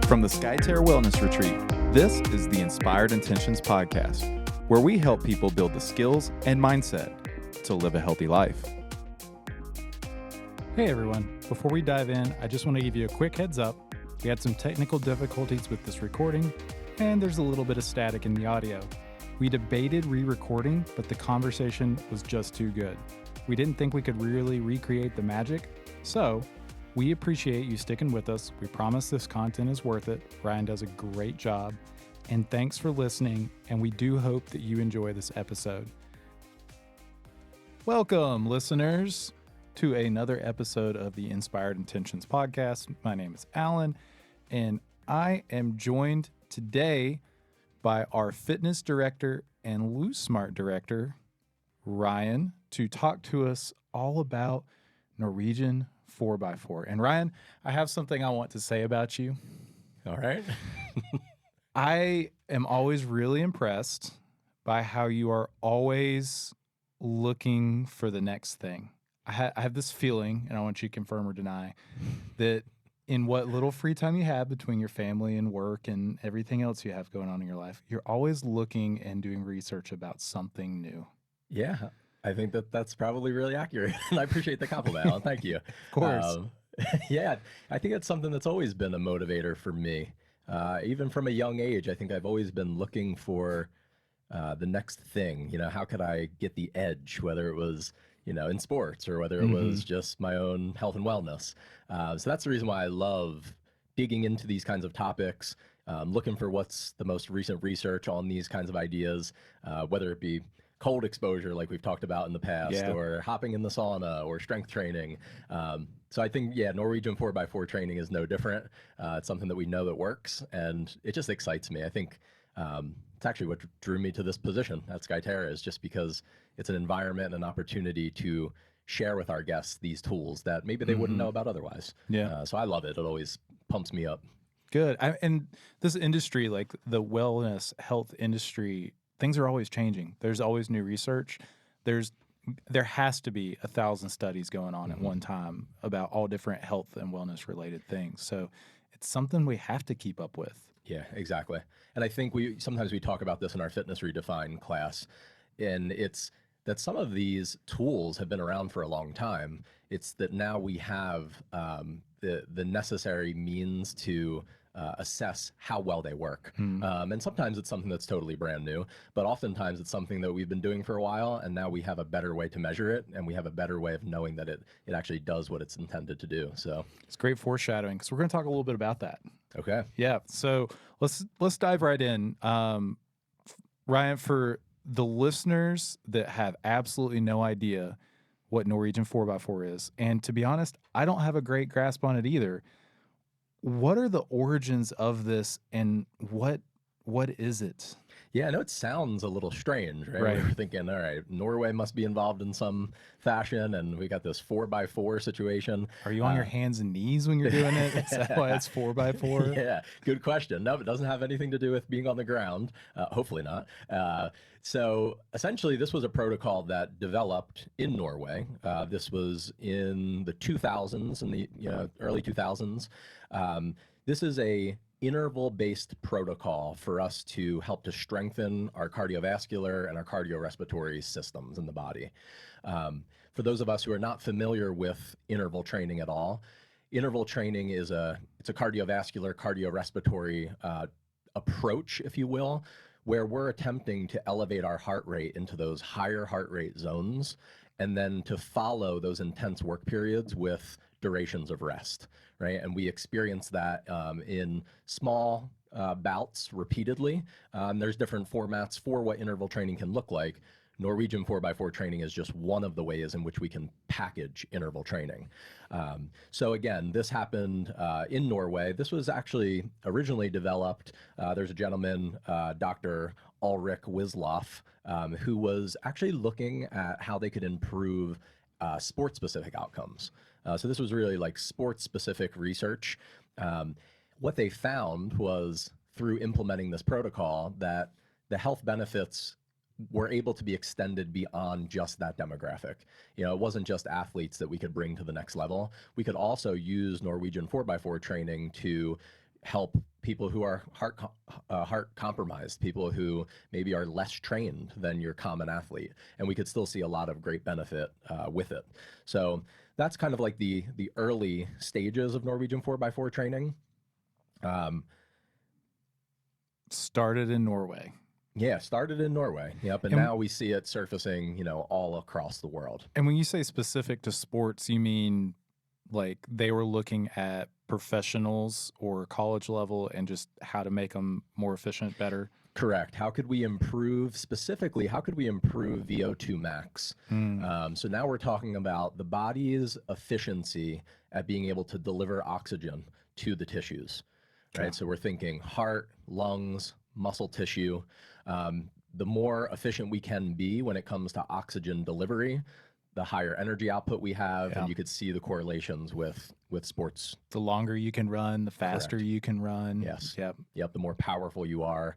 From the Skyterra Wellness Retreat, this is the Inspired Intentions Podcast, where we help people build the skills and mindset to live a healthy life. Hey everyone, before we dive in, I just want to give you a quick heads up. We had some technical difficulties with this recording, and there's a little bit of static in the audio. We debated re-recording, but the conversation was just too good. We didn't think we could really recreate the magic, so we appreciate you sticking with us. We promise this content is worth it. Ryan does a great job, and thanks for listening, and we do hope that you enjoy this episode. Welcome, listeners, to another episode of the Inspired Intentions Podcast. My name is Alan, and I am joined today by our fitness director and Lose Smart director, Ryan, to talk to us all about Norwegian 4x4. And Ryan, I have something I want to say about you. All right. I am always really impressed by how you are always looking for the next thing. I have this feeling, and I want you to confirm or deny, that in what little free time you have between your family and work and everything else you have going on in your life, you're always looking and doing research about something new. Yeah, I think that's probably really accurate. And I appreciate the compliment, Alan. Thank you. Of course. Yeah, I think it's something that's always been a motivator for me. Even from a young age, I think I've always been looking for the next thing. You know, how could I get the edge, whether it was, you know, in sports or whether it was just my own health and wellness. So that's the reason why I love digging into these kinds of topics, looking for what's the most recent research on these kinds of ideas, whether it be cold exposure like we've talked about in the past, or hopping in the sauna or strength training. So I think, Norwegian 4x4 training is no different. It's something that we know that works, and it just excites me. I think it's actually what drew me to this position at Skyterra, is just because it's an environment and an opportunity to share with our guests these tools that maybe they wouldn't know about otherwise. So I love it. It always pumps me up. Good. And this industry, like the wellness health industry, things are always changing. There's always new research. There has to be 1,000 studies going on at one time about all different health and wellness related things. So it's something we have to keep up with. Yeah, exactly. And I think sometimes we talk about this in our Fitness Redefined class, and it's that some of these tools have been around for a long time. It's that now we have the necessary means to assess how well they work. And sometimes it's something that's totally brand new, but oftentimes it's something that we've been doing for a while, and now we have a better way to measure it, and we have a better way of knowing that it actually does what it's intended to do. So it's great foreshadowing, because we're going to talk a little bit about that. Okay. Yeah. So let's dive right in. Ryan, for the listeners that have absolutely no idea what Norwegian 4x4 is, and to be honest, I don't have a great grasp on it either. What are the origins of this, and what is it? Yeah, I know it sounds a little strange, right? We're thinking, all right, Norway must be involved in some fashion, and we got this 4x4 situation. Are you on your hands and knees when you're doing it? Is that why it's 4x4? Yeah, good question. No, it doesn't have anything to do with being on the ground. Hopefully not. So essentially, this was a protocol that developed in Norway. This was in the 2000s, in the early 2000s. This is a interval-based protocol for us to help to strengthen our cardiovascular and our cardiorespiratory systems in the body. For those of us who are not familiar with interval training at all, interval training is it's a cardiovascular, cardiorespiratory approach, if you will, where we're attempting to elevate our heart rate into those higher heart rate zones, and then to follow those intense work periods with durations of rest, right? And we experience that in small bouts repeatedly. There's different formats for what interval training can look like. Norwegian 4x4 training is just one of the ways in which we can package interval training. So again, this happened in Norway. This was actually originally developed. There's a gentleman, Dr. Ulrich Wisloff, who was actually looking at how they could improve sport-specific outcomes. So this was really like sport-specific research. What they found was, through implementing this protocol, that the health benefits were able to be extended beyond just that demographic. You know, it wasn't just athletes that we could bring to the next level. We could also use Norwegian 4x4 training to help people who are heart compromised, people who maybe are less trained than your common athlete, and we could still see a lot of great benefit with it. So that's kind of like the early stages of Norwegian 4x4 training. Started in Norway. Yeah, started in Norway. Yep, and now we see it surfacing, all across the world. And when you say specific to sports, you mean like they were looking at professionals or college level and just how to make them more efficient, better? Correct. How could we improve, specifically, how could we improve VO2 max? So now we're talking about the body's efficiency at being able to deliver oxygen to the tissues, right? So we're thinking heart, lungs, muscle tissue. The more efficient we can be when it comes to oxygen delivery, the higher energy output we have, and you could see the correlations with sports. The longer you can run, the faster you can run. Yes. Yep. The more powerful you are.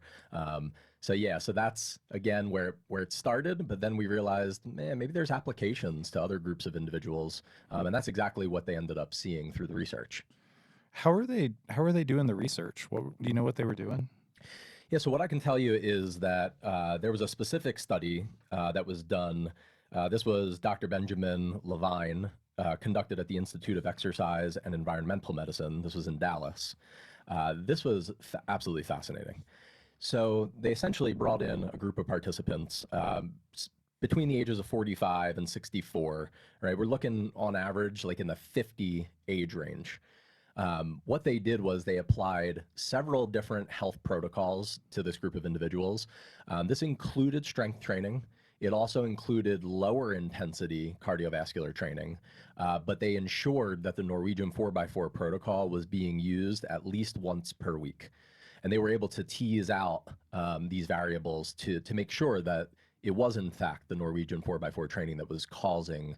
So that's again where it started, but then we realized, man, maybe there's applications to other groups of individuals, and that's exactly what they ended up seeing through the research. How are they doing the research? Do you know what they were doing? Yeah. So what I can tell you is that there was a specific study that was done. This was Dr. Benjamin Levine, conducted at the Institute of Exercise and Environmental Medicine. This was in Dallas. This was absolutely fascinating. So they essentially brought in a group of participants between the ages of 45 and 64, right? We're looking on average like in the 50 age range. What they did was they applied several different health protocols to this group of individuals. This included strength training. It also included lower intensity cardiovascular training, but they ensured that the Norwegian 4x4 protocol was being used at least once per week. And they were able to tease out these variables to make sure that it was in fact the Norwegian 4x4 training that was causing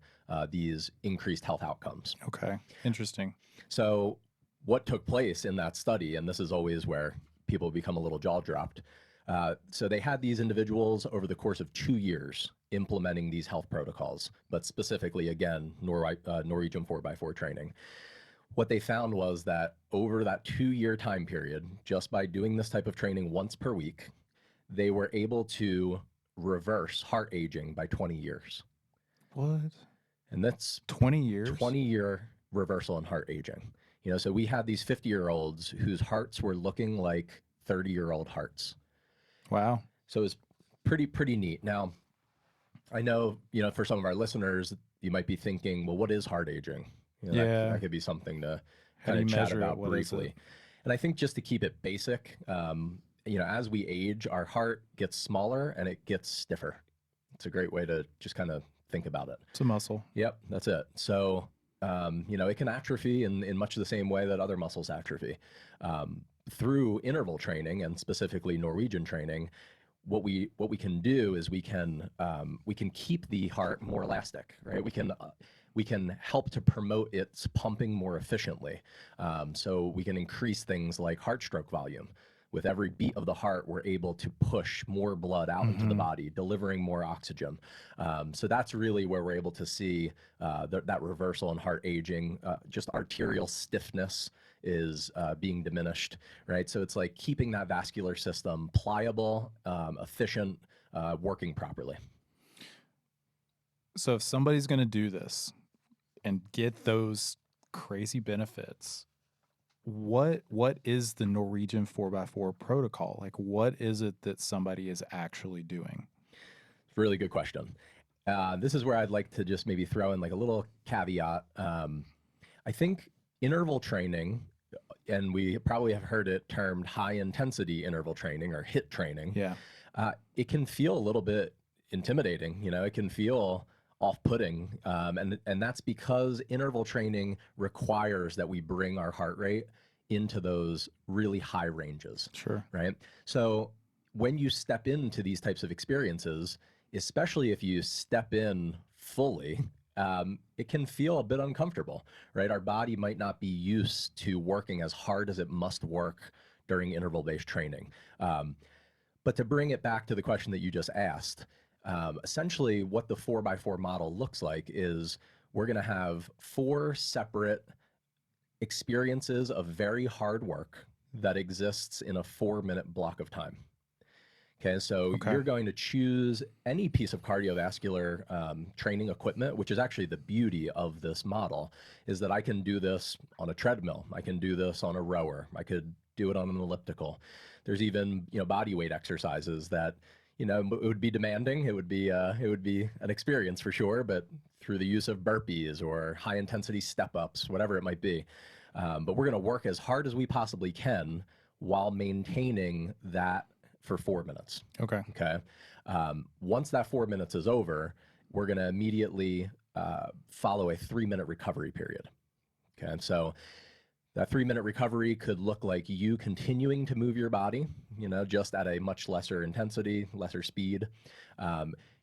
these increased health outcomes. Okay, interesting. So what took place in that study, and this is always where people become a little jaw dropped. So they had these individuals over the course of 2 years implementing these health protocols, but specifically, again, Norwegian 4x4 training. What they found was that over that 2-year time period, just by doing this type of training once per week, they were able to reverse heart aging by 20 years. What? And that's 20 years? 20-year reversal in heart aging. So we had these 50-year-olds whose hearts were looking like 30-year-old hearts. Wow. So it's pretty neat. Now, I know, for some of our listeners, you might be thinking, well, what is heart aging? That could be something to kind of chat about briefly. And I think just to keep it basic, as we age, our heart gets smaller and it gets stiffer. It's a great way to just kind of think about it. It's a muscle. Yep, that's it. So, it can atrophy in much the same way that other muscles atrophy. Through interval training and specifically Norwegian training, what we can do is we can keep the heart more elastic, right? We can help to promote its pumping more efficiently. So we can increase things like heart stroke volume. With every beat of the heart, we're able to push more blood out into the body, delivering more oxygen. So that's really where we're able to see that reversal in heart aging. Just arterial stiffness is being diminished, right? So it's like keeping that vascular system pliable, efficient, working properly. So if somebody's going to do this and get those crazy benefits, what is the Norwegian 4x4 protocol? Like, what is it that somebody is actually doing? It's a really good question. This is where I'd like to just maybe throw in like a little caveat. I think interval training, and we probably have heard it termed high intensity interval training or HIIT training. Yeah. It can feel a little bit intimidating. It can feel off-putting, and that's because interval training requires that we bring our heart rate into those really high ranges. Sure. Right? So when you step into these types of experiences, especially if you step in fully, it can feel a bit uncomfortable, right? Our body might not be used to working as hard as it must work during interval-based training. But to bring it back to the question that you just asked, essentially what the 4x4 model looks like is we're going to have 4 separate experiences of very hard work that exists in a 4-minute block of time. Okay, so you're going to choose any piece of cardiovascular training equipment, which is actually the beauty of this model, is that I can do this on a treadmill. I can do this on a rower. I could do it on an elliptical. There's even, body weight exercises that, it would be demanding. It would be an experience for sure, but through the use of burpees or high intensity step ups, whatever it might be. But we're going to work as hard as we possibly can while maintaining that for 4 minutes. Okay. Once that 4 minutes is over, we're going to immediately follow a 3-minute recovery period. Okay. So that 3-minute recovery could look like you continuing to move your body, just at a much lesser intensity, lesser speed.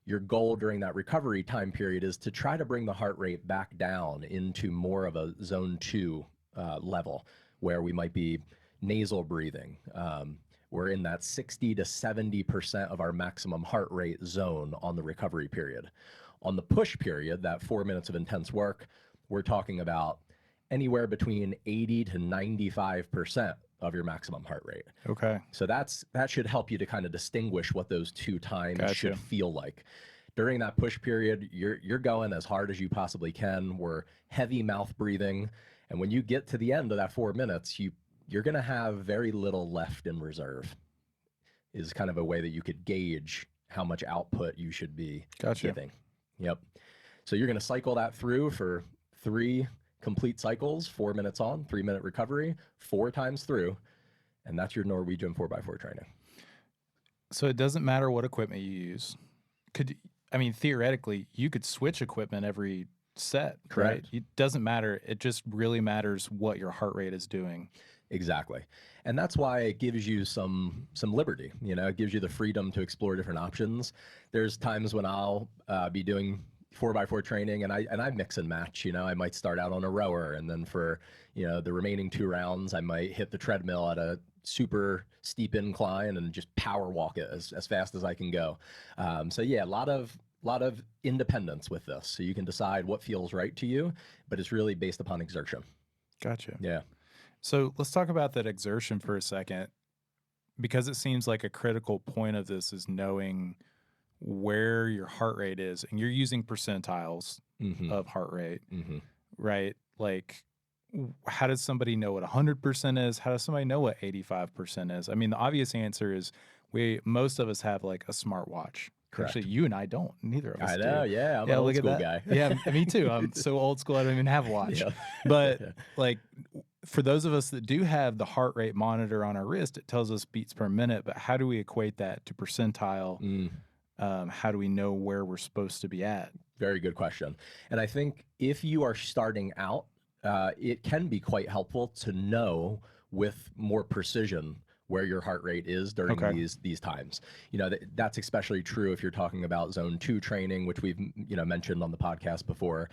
Your goal during that recovery time period is to try to bring the heart rate back down into more of a zone 2 level, where we might be nasal breathing. We're in that 60 to 70% of our maximum heart rate zone on the recovery period. On the push period, that 4 minutes of intense work, we're talking about anywhere between 80 to 95% of your maximum heart rate. Okay. So that should help you to kind of distinguish what those two times should feel like. During that push period, you're going as hard as you possibly can. We're heavy mouth breathing. And when you get to the end of that 4 minutes, you're going to have very little left in reserve, is kind of a way that you could gauge how much output you should be giving. Yep. So you're going to cycle that through for 3 complete cycles, 4 minutes on, 3-minute recovery, 4 times through. And that's your Norwegian 4x4 training. So it doesn't matter what equipment you use. Theoretically, you could switch equipment every set, correct? Right? It doesn't matter. It just really matters what your heart rate is doing. Exactly. And that's why it gives you some liberty. It gives you the freedom to explore different options. There's times when I'll be doing 4x4 training and I mix and match. I might start out on a rower, and then for the remaining 2 rounds I might hit the treadmill at a super steep incline and just power walk it as fast as I can go. So yeah, a lot of independence with this, so you can decide what feels right to you, but it's really based upon exertion. Gotcha. Yeah. So let's talk about that exertion for a second, because it seems like a critical point of this is knowing where your heart rate is, and you're using percentiles of heart rate, right? Like, how does somebody know what 100% is? How does somebody know what 85% is? I mean, the obvious answer is most of us have like a smartwatch. Correct. Actually, you and I don't. Neither of us do. I know, yeah. I'm an old school guy. Yeah, me too. I'm so old school I don't even have a watch. Yeah. But like, for those of us that do have the heart rate monitor on our wrist, it tells us beats per minute. But how do we equate that to percentile? How do we know where we're supposed to be at? Very good question. And I think if you are starting out, it can be quite helpful to know with more precision where your heart rate is during these times. That's especially true if you're talking about zone 2 training, which we've mentioned on the podcast before.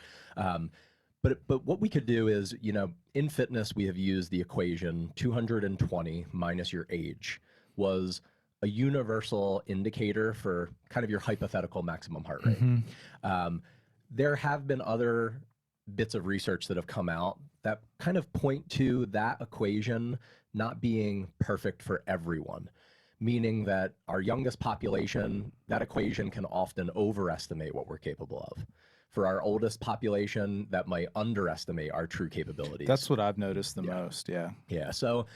But what we could do is, in fitness, we have used the equation 220 minus your age was a universal indicator for kind of your hypothetical maximum heart rate. There have been other bits of research that have come out that kind of point to that equation not being perfect for everyone, meaning that our youngest population, that equation can often overestimate what we're capable of. For our oldest population, that might underestimate our true capabilities. That's what I've noticed the most, yeah. Yeah, so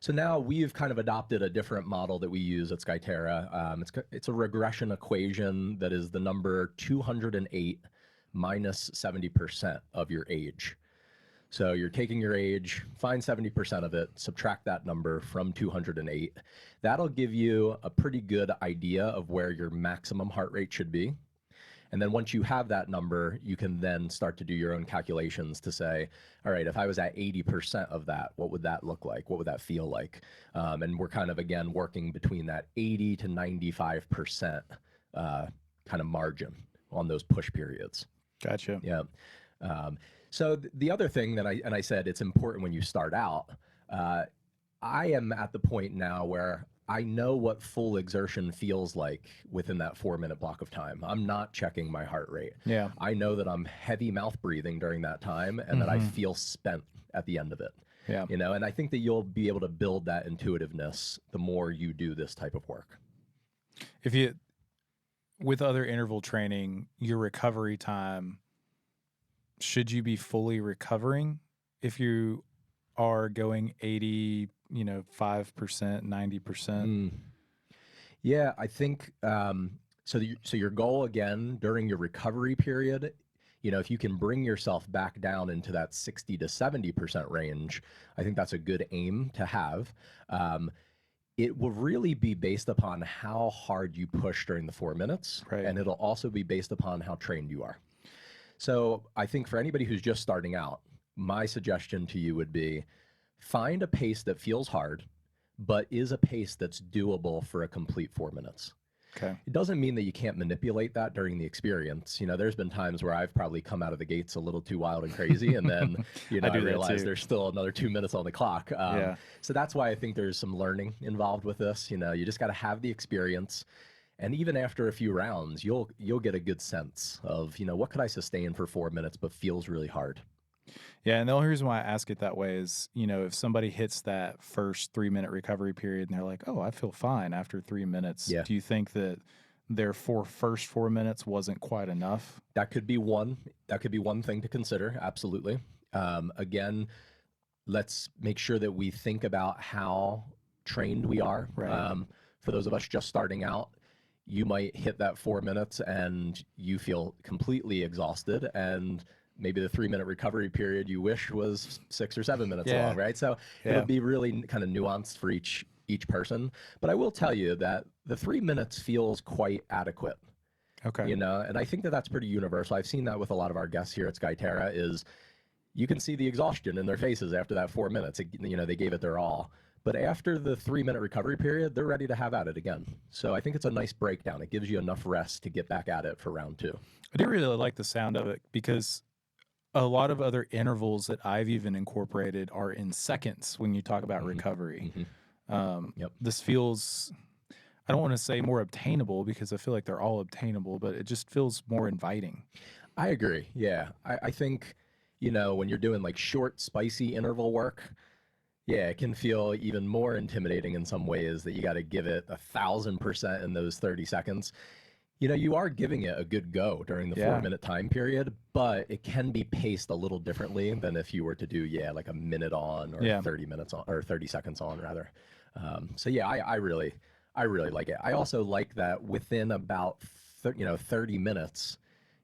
now we've kind of adopted a different model that we use at Skyterra. It's a regression equation that is the number 208 minus 70% of your age. So you're taking your age, find 70% of it, subtract that number from 208. That'll give you a pretty good idea of where your maximum heart rate should be. And then once you have that number, you can then start to do your own calculations to say, all right, if I was at 80% of that, what would that look like? What would that feel like? And we're kind of, again, working between that 80 to 95% kind of margin on those push periods. Gotcha. Yeah. So the other thing that I said, it's important when you start out, I am at the point now where I know what full exertion feels like within that 4-minute block of time. I'm not checking my heart rate. Yeah. I know that I'm heavy mouth breathing during that time and that I feel spent at the end of it. Yeah. And I think that you'll be able to build that intuitiveness the more you do this type of work. With other interval training, your recovery time, should you be fully recovering if you are going 80, 5%, 90%? Yeah, I think so your goal again during your recovery period, if you can bring yourself back down into that 60 to 70% range, I think that's a good aim to have. It will really be based upon how hard you push during the 4 minutes, Right. and it'll also be based upon how trained you are. So I think for anybody who's just starting out, my suggestion to you would be find a pace that feels hard, but is a pace that's doable for a complete 4 minutes. Okay. It doesn't mean that you can't manipulate that during the experience. There's been times where I've probably come out of the gates a little too wild and crazy, and then I realize there's still another 2 minutes on the clock. So that's why I think there's some learning involved with this. You just got to have the experience, and even after a few rounds, you'll get a good sense of what could I sustain for 4 minutes, but feels really hard. Yeah, and the only reason why I ask it that way is, if somebody hits that first 3-minute recovery period and they're like, oh, I feel fine after 3 minutes, do you think that their first 4 minutes wasn't quite enough? That could be one. That could be one thing to consider, absolutely. Again, let's make sure that we think about how trained we are. Right. For those of us just starting out, you might hit that 4 minutes and you feel completely exhausted, and maybe the 3-minute recovery period you wish was 6 or 7 minutes long, right? So it'll be really kind of nuanced for each person. But I will tell you that the 3 minutes feels quite adequate. Okay. And I think that that's pretty universal. I've seen that with a lot of our guests here at Skyterra is you can see the exhaustion in their faces after that 4 minutes. They gave it their all. But after the 3-minute recovery period, they're ready to have at it again. So I think it's a nice breakdown. It gives you enough rest to get back at it for round 2. I do really like the sound of it because a lot of other intervals that I've even incorporated are in seconds when you talk about recovery. This feels, I don't want to say more obtainable because I feel like they're all obtainable, but it just feels more inviting. I agree. Yeah. I think, when you're doing like short, spicy interval work, it can feel even more intimidating in some ways that you got to give it 1,000% in those 30 seconds. You are giving it a good go during the 4-minute time period, but it can be paced a little differently than if you were to do, like a minute on or 30 minutes on or 30 seconds on rather. I really like it. I also like that within about 30 minutes,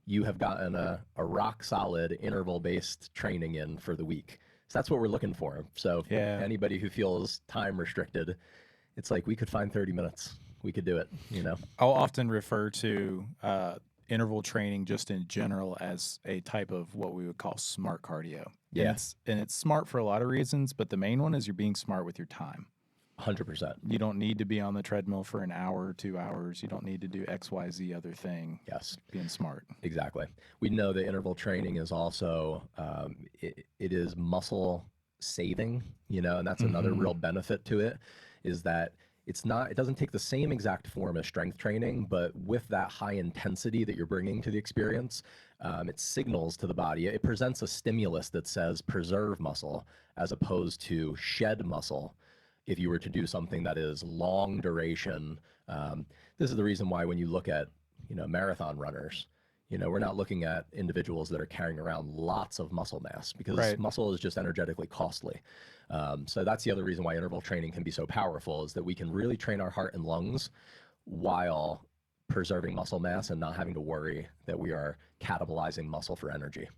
you have gotten a rock solid interval based training in for the week. So that's what we're looking for. So anybody who feels time restricted, it's like we could find 30 minutes. We could do it, I'll often refer to interval training just in general as a type of what we would call smart cardio. Yes. And it's smart for a lot of reasons, but the main one is you're being smart with your time. 100%. You don't need to be on the treadmill for an hour or 2 hours. You don't need to do X, Y, Z other thing. Yes. Being smart. Exactly. We know that interval training is also, it is muscle saving, and that's another real benefit to it is that it doesn't take the same exact form as strength training, but with that high intensity that you're bringing to the experience, it signals to the body. It presents a stimulus that says preserve muscle as opposed to shed muscle. If you were to do something that is long duration, this is the reason why when you look at, marathon runners, we're not looking at individuals that are carrying around lots of muscle mass because muscle is just energetically costly. So that's the other reason why interval training can be so powerful is that we can really train our heart and lungs while preserving muscle mass and not having to worry that we are catabolizing muscle for energy.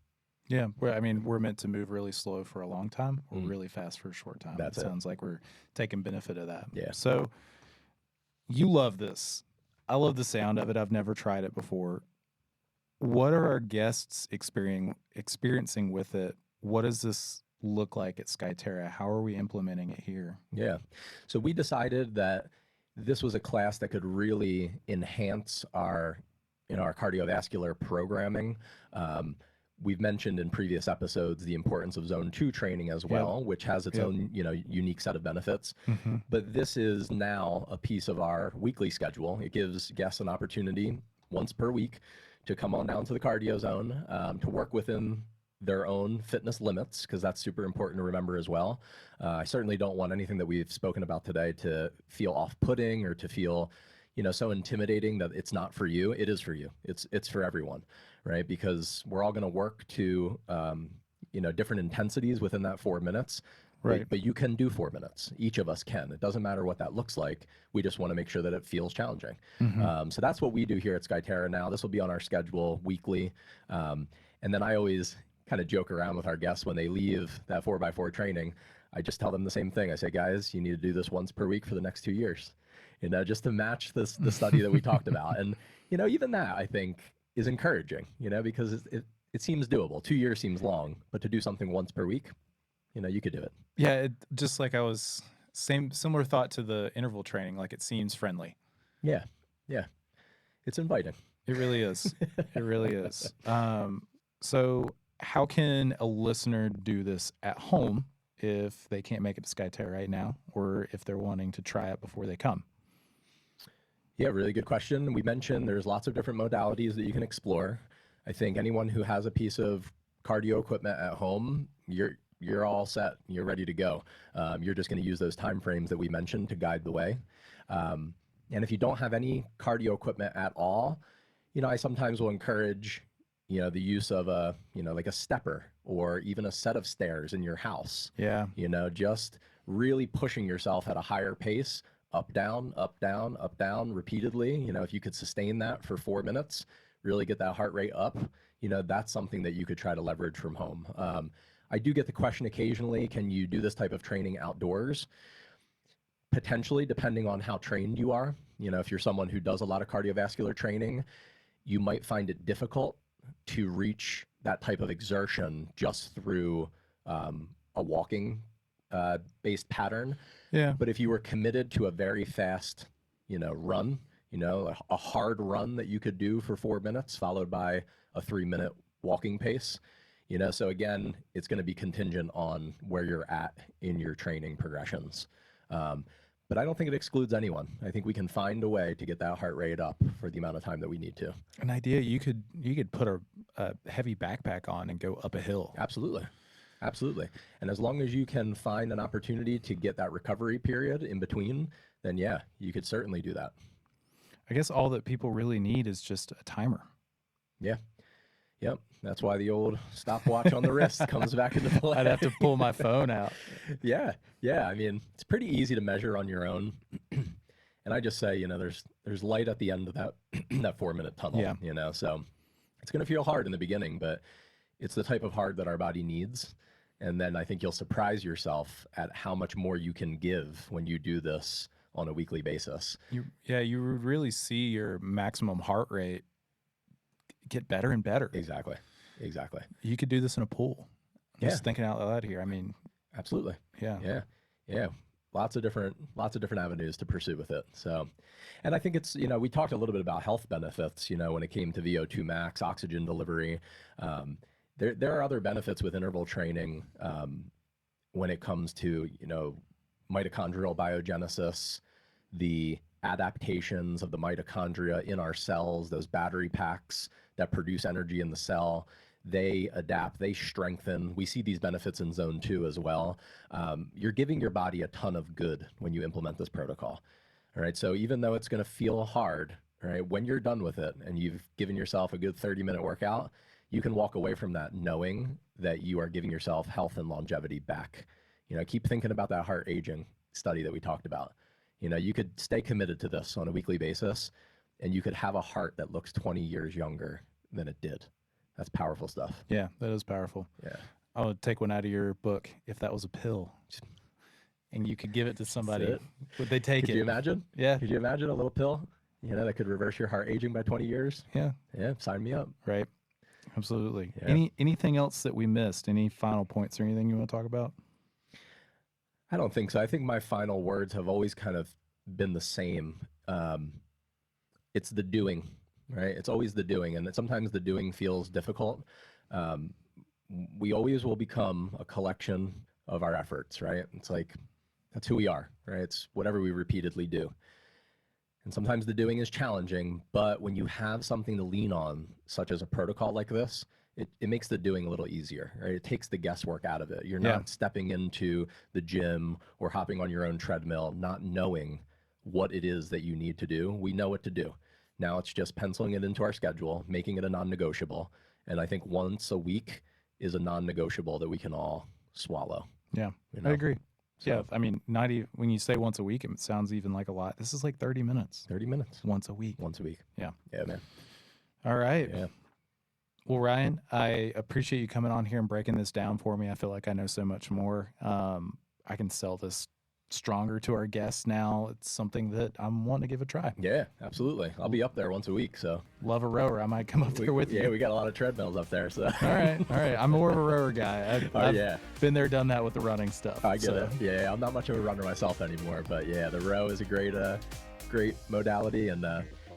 Yeah. We're meant to move really slow for a long time or really fast for a short time. That's it. Sounds like we're taking benefit of that. Yeah. So you love this. I love the sound of it. I've never tried it before. What are our guests experiencing with it? What does this look like at Skyterra? How are we implementing it here? Yeah. So we decided that this was a class that could really enhance our cardiovascular programming. We've mentioned in previous episodes the importance of Zone 2 training as well, which has its own, unique set of benefits. But this is now a piece of our weekly schedule. It gives guests an opportunity once per week to come on down to the cardio zone, to work within their own fitness limits, because that's super important to remember as well. I certainly don't want anything that we've spoken about today to feel off-putting or to feel, so intimidating that it's not for you. It is for you. It's for everyone, right? Because we're all going to work to, different intensities within that 4 minutes. Right. But you can do 4 minutes. Each of us can. It doesn't matter what that looks like. We just want to make sure that it feels challenging. So that's what we do here at Skyterra now. This will be on our schedule weekly. And then I always kind of joke around with our guests when they leave that 4x4 training. I just tell them the same thing. I say, guys, you need to do this once per week for the next 2 years, just to match the study that we talked about. And, even that I think is encouraging, because it seems doable. 2 years seems long, but to do something once per week, you could do it. Yeah, just like I was similar thought to the interval training. Like it seems friendly. Yeah, it's inviting. It really is. It really is. So how can a listener do this at home if they can't make it to Skyterra right now, or if they're wanting to try it before they come? Yeah, really good question. We mentioned there's lots of different modalities that you can explore. I think anyone who has a piece of cardio equipment at home, you're all set. You're ready to go. You're just going to use those time frames that we mentioned to guide the way. And if you don't have any cardio equipment at all, I sometimes will encourage, the use of like a stepper or even a set of stairs in your house. Yeah. Just really pushing yourself at a higher pace, up, down, up, down, up, down repeatedly. If you could sustain that for 4 minutes, really get that heart rate up, that's something that you could try to leverage from home. I do get the question occasionally, can you do this type of training outdoors? Potentially, depending on how trained you are. If you're someone who does a lot of cardiovascular training, you might find it difficult to reach that type of exertion just through a walking based pattern. Yeah. But if you were committed to a very fast, run, a hard run that you could do for 4 minutes followed by a 3-minute walking pace, so again, it's going to be contingent on where you're at in your training progressions. But I don't think it excludes anyone. I think we can find a way to get that heart rate up for the amount of time that we need to. An idea, you could put a heavy backpack on and go up a hill. Absolutely. And as long as you can find an opportunity to get that recovery period in between, then yeah, you could certainly do that. I guess all that people really need is just a timer. Yeah. Yep. That's why the old stopwatch on the wrist comes back into play. I'd have to pull my phone out. Yeah. I mean, it's pretty easy to measure on your own. And I just say, there's light at the end of that 4-minute tunnel. Yeah. So it's going to feel hard in the beginning, but it's the type of hard that our body needs. And then I think you'll surprise yourself at how much more you can give when you do this on a weekly basis. You would really see your maximum heart rate get better and better. Exactly. You could do this in a pool. Yeah. Just thinking out loud here. I mean, absolutely. Yeah. Lots of different avenues to pursue with it. So, and I think it's, we talked a little bit about health benefits, when it came to VO2 max, oxygen delivery. There are other benefits with interval training when it comes to, mitochondrial biogenesis, the adaptations of the mitochondria in our cells, those battery packs that produce energy in the cell. They adapt, they strengthen. We see these benefits in zone 2 as well. You're giving your body a ton of good when you implement this protocol. All right. So even though it's going to feel hard, all right, when you're done with it and you've given yourself a good 30-minute workout, you can walk away from that knowing that you are giving yourself health and longevity back. Keep thinking about that heart aging study that we talked about. You could stay committed to this on a weekly basis and you could have a heart that looks 20 years younger than it did. That's powerful stuff. Yeah, that is powerful. Yeah. I would take one out of your book. If that was a pill and you could give it to somebody, would they take it? Could you imagine? Yeah. Could you imagine a little pill, that could reverse your heart aging by 20 years? Yeah. Yeah. Sign me up. Right. Absolutely. Yeah. Anything else that we missed? Any final points or anything you want to talk about? I don't think so. I think my final words have always kind of been the same. It's the doing, right? It's always the doing. And sometimes the doing feels difficult. We always will become a collection of our efforts, right? It's like, that's who we are, right? It's whatever we repeatedly do. And sometimes the doing is challenging, but when you have something to lean on, such as a protocol like this, it makes the doing a little easier, right? It takes the guesswork out of it. You're Yeah. not stepping into the gym or hopping on your own treadmill, not knowing what it is that you need to do. We know what to do. Now it's just penciling it into our schedule, making it a non-negotiable. And I think once a week is a non-negotiable that we can all swallow. Yeah, You know? I agree. So, Yeah, I mean, not even when you say once a week, it sounds even like a lot. This is like 30 minutes 30 minutes once a week. once a week. Yeah. Yeah, man. All right. Yeah. Well, Ryan, I appreciate you coming on here and breaking this down for me. I feel like I know so much more. I can sell this stronger to our guests now. It's something that I'm wanting to give a try. Yeah, absolutely. I'll be up there once a week. So Love a rower. I might come up there with yeah, you. we got a lot of treadmills up there. So All right. I'm more of a rower guy. I've yeah. been there, done that with the running stuff. I get so. it. Yeah, I'm not much of a runner myself anymore, but yeah, the row is a great modality, and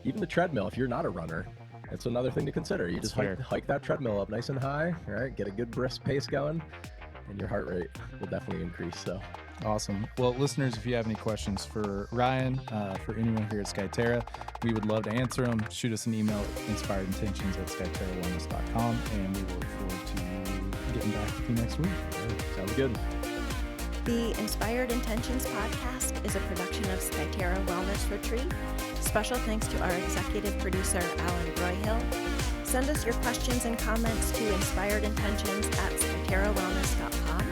even the treadmill. If you're not a runner, it's another thing to consider. You just hike that treadmill up nice and high, all right? Get a good brisk pace going, and your heart rate will definitely increase. So Awesome. Well, listeners, if you have any questions for Ryan, for anyone here at Skyterra, we would love to answer them. Shoot us an email at inspiredintentions@skyterrawellness.com, and we will look forward to getting back with you next week. yeah, sounds good. The Inspired Intentions podcast is a production of Skyterra Wellness Retreat. Special thanks to our executive producer, Alan Broyhill. Send us your questions and comments to inspiredintentions@skyterrawellness.com.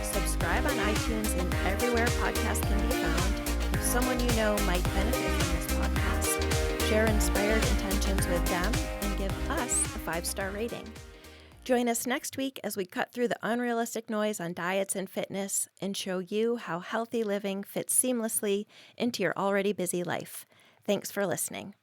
Subscribe on iTunes and everywhere podcasts can be found. If someone you know might benefit from this podcast, share Inspired Intentions with them and give us a 5-star rating. Join us next week as we cut through the unrealistic noise on diets and fitness and show you how healthy living fits seamlessly into your already busy life. Thanks for listening.